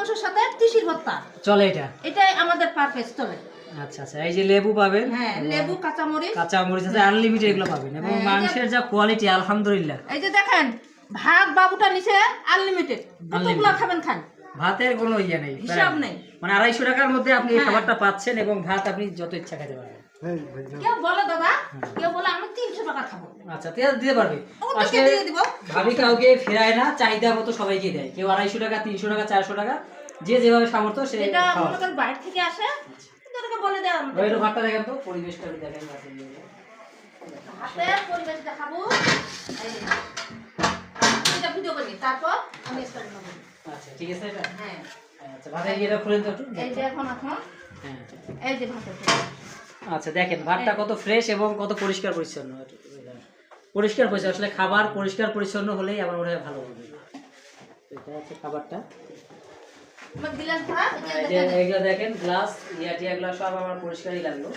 মাংসের সাথে তিসির ভর্তা চলে এটা, এটাই আমাদের পারফেক্ট চলে। আচ্ছা আচ্ছা, এই যে লেবু পাবেন, হ্যাঁ লেবু কাঁচামরিচ আছে আনলিমিটেড, এগুলো পাবেন। এবং মাংসের যা কোয়ালিটি আলহামদুলিল্লাহ। এই যে দেখেন ভাত বাবুটা নিচে আনলিমিটেড, কতগুলো খাবেন খান, ভাতের কোনো ইয়ে নেই, হিসাব নেই। মানে 250 টাকার মধ্যে আপনি এই খাবারটা পাচ্ছেন এবং ভাত আপনি যত ইচ্ছা খেতে পারবেন। কেউ বলে দাদা, কেউ বলে আমি 300 টাকা খাবো, আচ্ছা দিতে পারবে, ওদেরকে আসলে দিয়ে দিব। ভাবি কাউকে ফেরায় না, চাহিদা মতো সবাইকে দেয়। কেউ 250 টাকা, 300 টাকা, 400 টাকা, যে যেভাবে সামর্থ্য সে এটা খাওয়ায়। আমাদের বাইরে থেকে আসে, ওদেরকে বলে দেন। ওই একটু ভাতটা দেখেন তো, পরিবেশটা আমি দেখাই ভাতের ইয়ে। হাতের পরিবেশ দেখাবো, এই যে এটা ভিডিও করি, তারপর আমি স্টার্ট করব। আচ্ছা ঠিক আছে, এটা হ্যাঁ আচ্ছা ভাতের ইয়েটা খুলেন তো একটু। এই যে এখন হ্যাঁ এই যে ভাতের পরিবেশ। আচ্ছা দেখেন ভাতটা কত ফ্রেশ এবং কত পরিষ্কার পরিচ্ছন্ন। পরিষ্কার পরিচ্ছন্ন, আসলে খাবার পরিষ্কার পরিচ্ছন্ন হলেই আমার মনে হয় ভালো হবে। এটা হচ্ছে খাবারটা, আমার গ্লাস ভরা, এই যে এগুলো দেখেন গ্লাস, ইয়া টিয়া গ্লাস সব আমার পরিষ্কারই লাগলো।